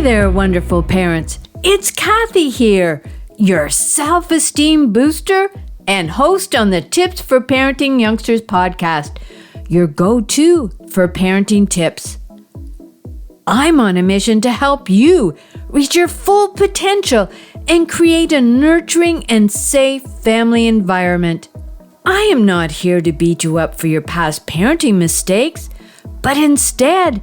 there, wonderful parents. It's Kathy here, your self-esteem booster and host on the Tips for Parenting Youngsters podcast, your go-to for parenting tips. I'm on a mission to help you reach your full potential and create a nurturing and safe family environment. I am not here to beat you up for your past parenting mistakes, but instead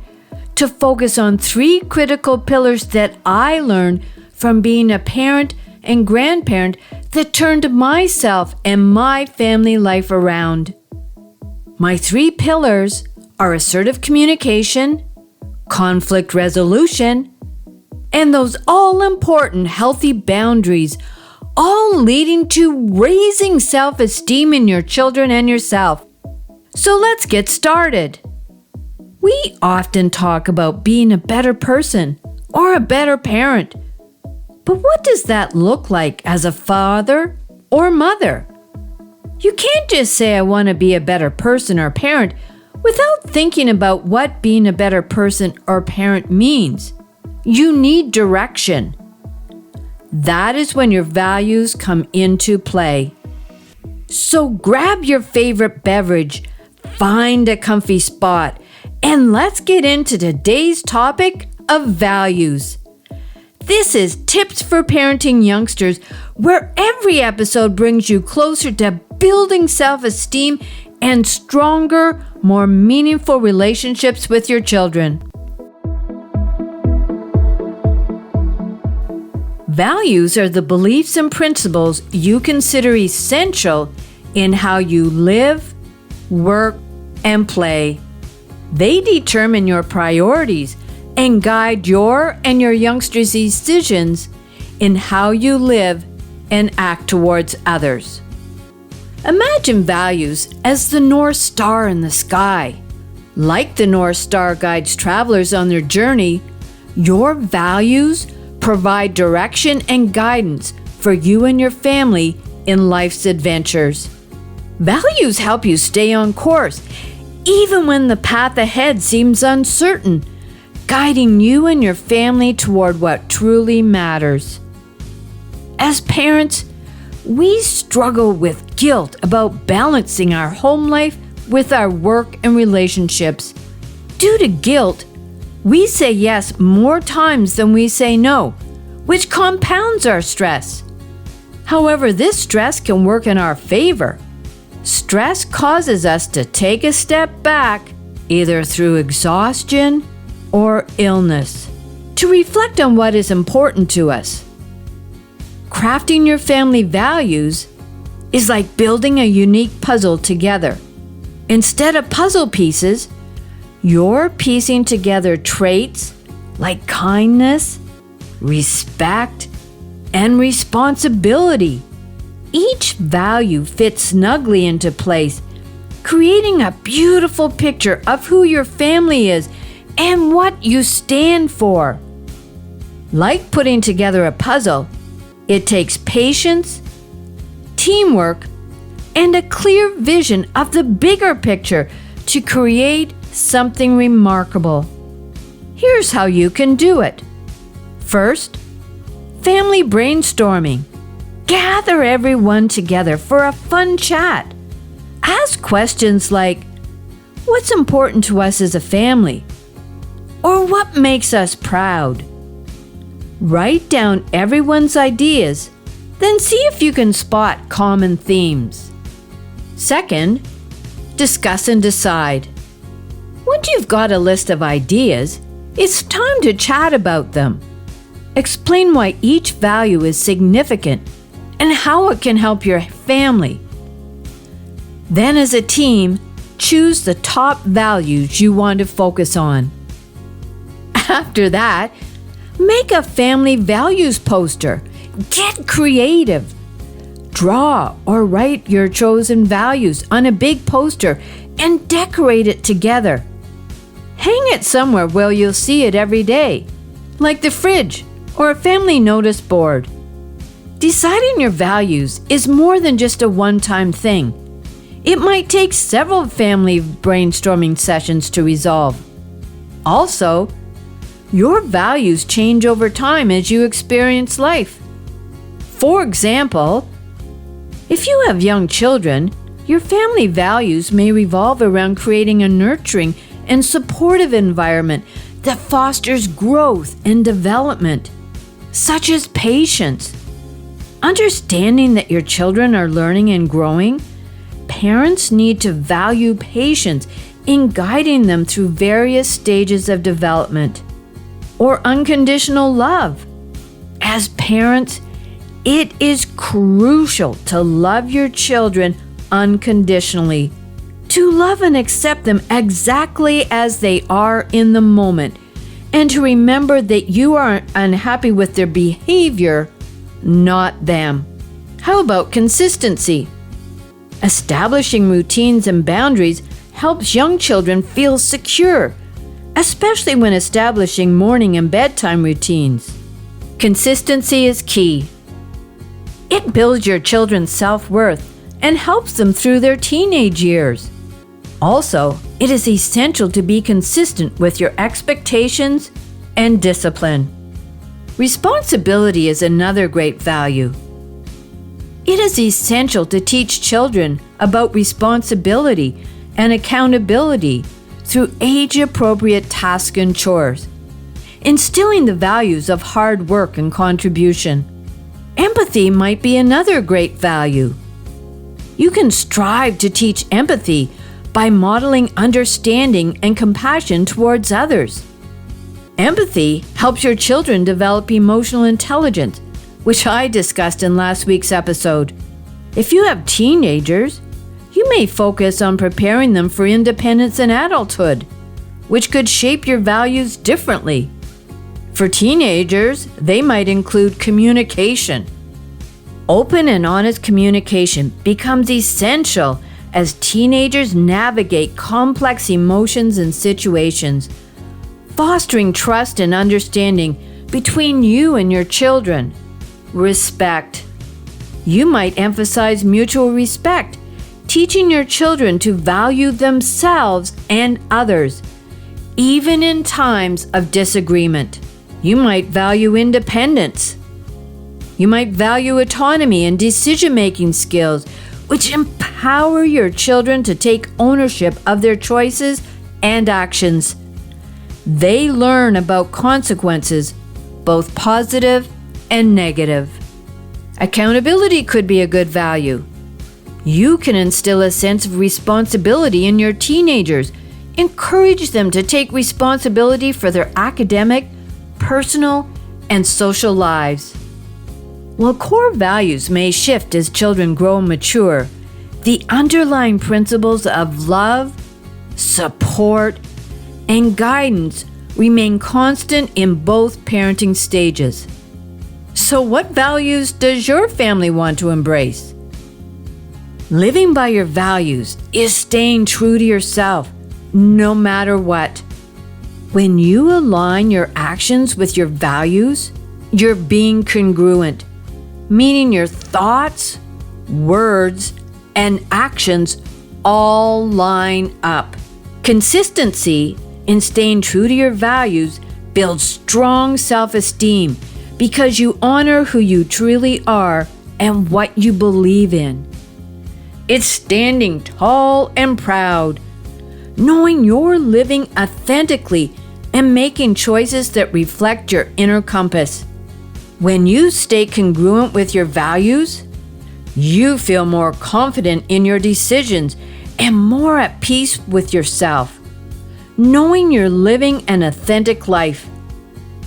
to focus on 3 critical pillars that I learned from being a parent and grandparent that turned myself and my family life around. My 3 pillars are assertive communication, conflict resolution, and those all-important healthy boundaries, all leading to raising self-esteem in your children and yourself. So let's get started. We often talk about being a better person or a better parent. But what does that look like as a father or mother? You can't just say, I want to be a better person or parent without thinking about what being a better person or parent means. You need direction. That is when your values come into play. So grab your favorite beverage, find a comfy spot, and let's get into today's topic of values. This is Tips for Parenting Youngsters, where every episode brings you closer to building self-esteem and stronger, more meaningful relationships with your children. Values are the beliefs and principles you consider essential in how you live, work, and play. They determine your priorities and guide your and your youngsters' decisions in how you live and act towards others. Imagine values as the North Star in the sky. Like the North Star guides travelers on their journey, your values provide direction and guidance for you and your family in life's adventures. Values help you stay on course, even when the path ahead seems uncertain, guiding you and your family toward what truly matters. As parents, we struggle with guilt about balancing our home life with our work and relationships. Due to guilt, we say yes more times than we say no, which compounds our stress. However, this stress can work in our favor. Stress causes us to take a step back, either through exhaustion or illness, to reflect on what is important to us. Crafting your family values is like building a unique puzzle together. Instead of puzzle pieces, you're piecing together traits like kindness, respect, and responsibility. Each value fits snugly into place, creating a beautiful picture of who your family is and what you stand for. Like putting together a puzzle, it takes patience, teamwork, and a clear vision of the bigger picture to create something remarkable. Here's how you can do it. First, family brainstorming. Gather everyone together for a fun chat. Ask questions like, what's important to us as a family? Or what makes us proud? Write down everyone's ideas, then see if you can spot common themes. Second, discuss and decide. Once you've got a list of ideas, it's time to chat about them. Explain why each value is significant and how it can help your family. Then, as a team, choose the top values you want to focus on. After that, make a family values poster. Get creative. Draw or write your chosen values on a big poster and decorate it together. Hang it somewhere where you'll see it every day, like the fridge or a family notice board. Deciding your values is more than just a one-time thing. It might take several family brainstorming sessions to resolve. Also, Your values change over time as you experience life. For example, if you have young children, your family values may revolve around creating a nurturing and supportive environment that fosters growth and development, such as patience. Understanding that your children are learning and growing, parents need to value patience in guiding them through various stages of development. Or unconditional love. As parents, it is crucial to love your children unconditionally, to love and accept them exactly as they are in the moment, and to remember that you are unhappy with their behavior, not them. How about consistency? Establishing routines and boundaries helps young children feel secure, especially when establishing morning and bedtime routines. Consistency is key. It builds your children's self-worth and helps them through their teenage years. Also, it is essential to be consistent with your expectations and discipline. Responsibility is another great value. It is essential to teach children about responsibility and accountability through age-appropriate tasks and chores, instilling the values of hard work and contribution. Empathy might be another great value. You can strive to teach empathy by modeling understanding and compassion towards others. Empathy helps your children develop emotional intelligence, which I discussed in last week's episode. If you have teenagers, you may focus on preparing them for independence and adulthood, which could shape your values differently. For teenagers, they might include communication. Open and honest communication becomes essential as teenagers navigate complex emotions and situations, fostering trust and understanding between you and your children. Respect. You might emphasize mutual respect, teaching your children to value themselves and others, even in times of disagreement. You might value independence. You might value autonomy and decision-making skills, which empower your children to take ownership of their choices and actions. They learn about consequences, both positive and negative. Accountability could be a good value. You can instill a sense of responsibility in your teenagers, encourage them to take responsibility for their academic, personal, and social lives. While core values may shift as children grow and mature, the underlying principles of love, support, and guidance remain constant in both parenting stages. So what values does your family want to embrace? Living by your values is staying true to yourself, no matter what. When you align your actions with your values, you're being congruent, meaning your thoughts, words, and actions all line up. Consistency in staying true to your values builds strong self-esteem because you honor who you truly are and what you believe in. It's standing tall and proud, knowing you're living authentically and making choices that reflect your inner compass. When you stay congruent with your values, you feel more confident in your decisions and more at peace with yourself, knowing you're living an authentic life.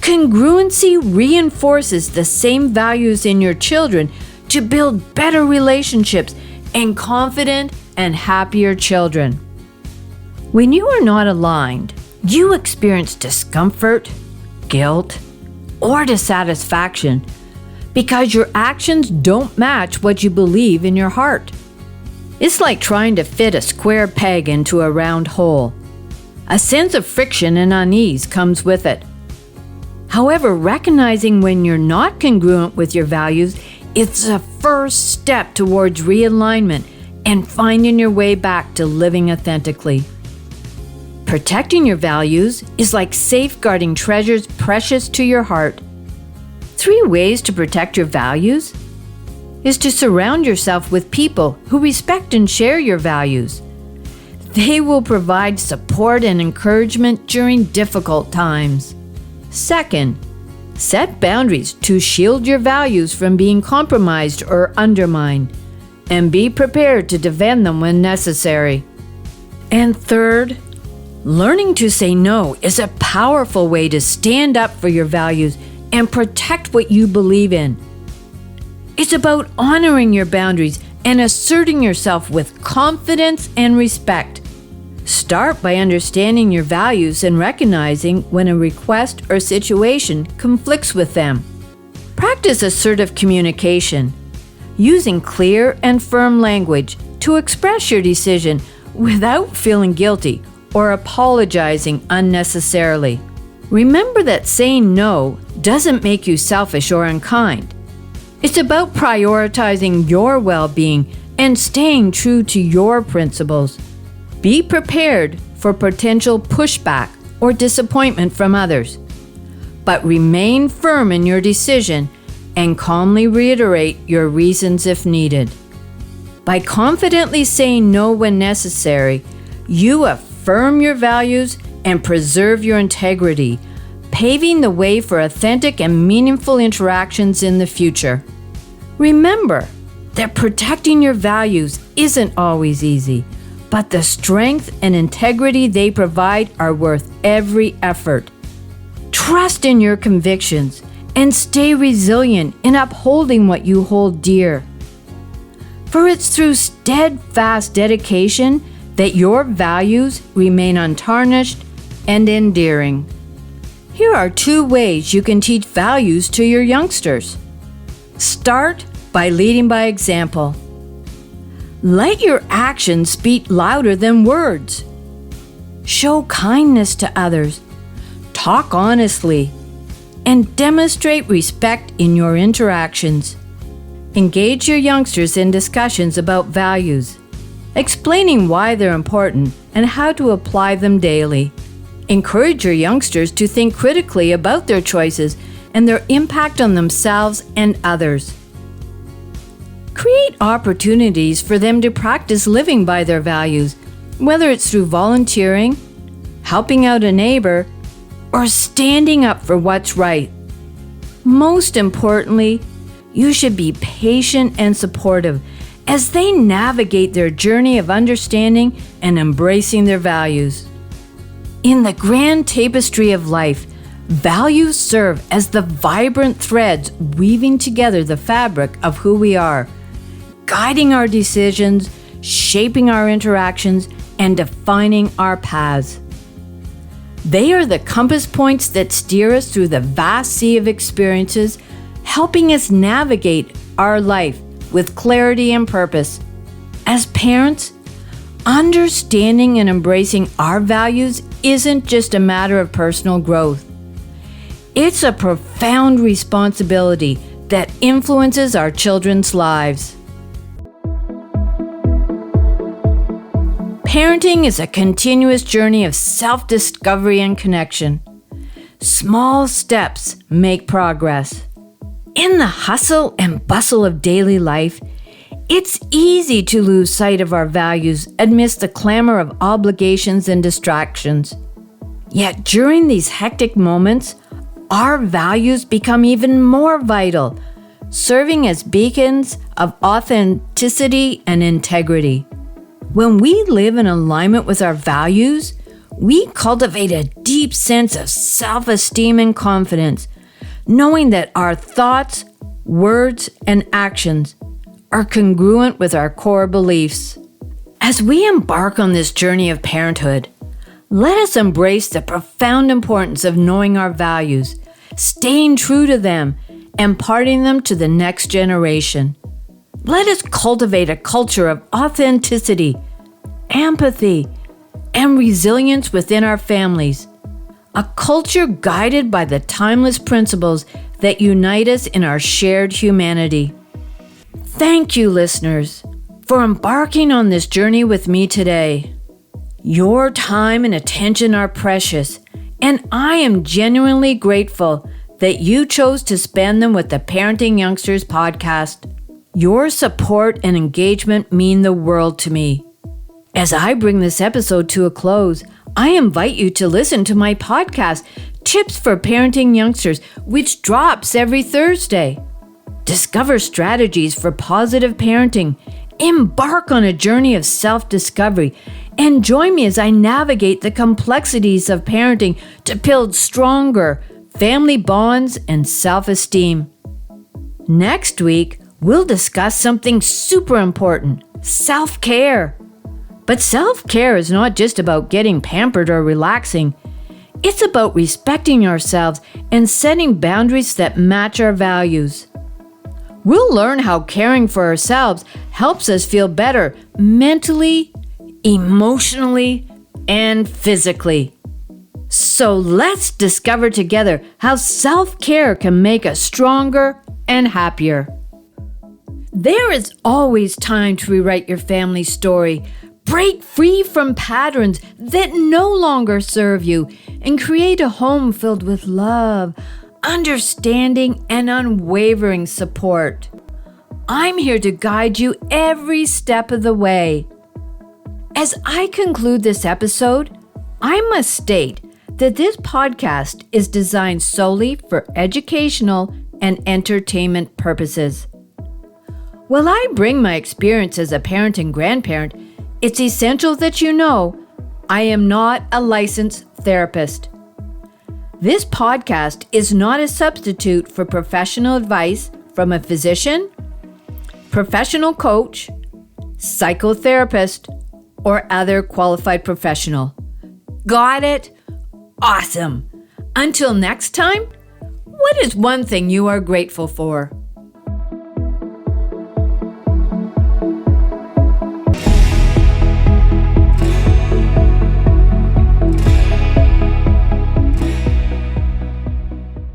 Congruency reinforces the same values in your children to build better relationships and confident and happier children. When you are not aligned, you experience discomfort, guilt, or dissatisfaction because your actions don't match what you believe in your heart. It's like trying to fit a square peg into a round hole. A sense of friction and unease comes with it. However, recognizing when you're not congruent with your values is the first step towards realignment and finding your way back to living authentically. Protecting your values is like safeguarding treasures precious to your heart. 3 ways to protect your values is to surround yourself with people who respect and share your values. They will provide support and encouragement during difficult times. Second, set boundaries to shield your values from being compromised or undermined, and be prepared to defend them when necessary. And third, learning to say no is a powerful way to stand up for your values and protect what you believe in. It's about honoring your boundaries and asserting yourself with confidence and respect. Start by understanding your values and recognizing when a request or situation conflicts with them. Practice assertive communication, using clear and firm language to express your decision without feeling guilty or apologizing unnecessarily. Remember that saying no doesn't make you selfish or unkind. It's about prioritizing your well-being and staying true to your principles. Be prepared for potential pushback or disappointment from others, but remain firm in your decision and calmly reiterate your reasons if needed. By confidently saying no when necessary, you affirm your values and preserve your integrity, paving the way for authentic and meaningful interactions in the future. Remember that protecting your values isn't always easy, but the strength and integrity they provide are worth every effort. Trust in your convictions and stay resilient in upholding what you hold dear. For it's through steadfast dedication that your values remain untarnished and endearing. Here are 2 ways you can teach values to your youngsters. Start by leading by example. Let your actions speak louder than words. Show kindness to others. Talk honestly. And demonstrate respect in your interactions. Engage your youngsters in discussions about values, explaining why they're important and how to apply them daily. Encourage your youngsters to think critically about their choices and their impact on themselves and others. Create opportunities for them to practice living by their values, whether it's through volunteering, helping out a neighbor, or standing up for what's right. Most importantly, you should be patient and supportive as they navigate their journey of understanding and embracing their values. In the grand tapestry of life, values serve as the vibrant threads weaving together the fabric of who we are, guiding our decisions, shaping our interactions, and defining our paths. They are the compass points that steer us through the vast sea of experiences, helping us navigate our life with clarity and purpose. As parents, understanding and embracing our values isn't just a matter of personal growth. It's a profound responsibility that influences our children's lives. Parenting is a continuous journey of self-discovery and connection. Small steps make progress. In the hustle and bustle of daily life, it's easy to lose sight of our values amidst the clamor of obligations and distractions. Yet during these hectic moments, our values become even more vital, serving as beacons of authenticity and integrity. When we live in alignment with our values, we cultivate a deep sense of self-esteem and confidence, knowing that our thoughts, words, and actions are congruent with our core beliefs. As we embark on this journey of parenthood, let us embrace the profound importance of knowing our values, staying true to them, and imparting them to the next generation. Let us cultivate a culture of authenticity, empathy, and resilience within our families. A culture guided by the timeless principles that unite us in our shared humanity. Thank you, listeners, for embarking on this journey with me today. Your time and attention are precious, and I am genuinely grateful that you chose to spend them with the Parenting Youngsters podcast. Your support and engagement mean the world to me. As I bring this episode to a close, I invite you to listen to my podcast, Tips for Parenting Youngsters, which drops every Thursday. Discover strategies for positive parenting, embark on a journey of self-discovery, and join me as I navigate the complexities of parenting to build stronger family bonds and self-esteem. Next week, we'll discuss something super important, self-care. But self-care is not just about getting pampered or relaxing. It's about respecting ourselves and setting boundaries that match our values. We'll learn how caring for ourselves helps us feel better mentally, emotionally, and physically. So let's discover together how self-care can make us stronger and happier. There is always time to rewrite your family story. Break free from patterns that no longer serve you and create a home filled with love, understanding, and unwavering support. I'm here to guide you every step of the way. As I conclude this episode, I must state that this podcast is designed solely for educational and entertainment purposes. While I bring my experience as a parent and grandparent, it's essential that you know I am not a licensed therapist. This podcast is not a substitute for professional advice from a physician, professional coach, psychotherapist, or other qualified professional. Got it? Awesome. Until next time, what is one thing you are grateful for?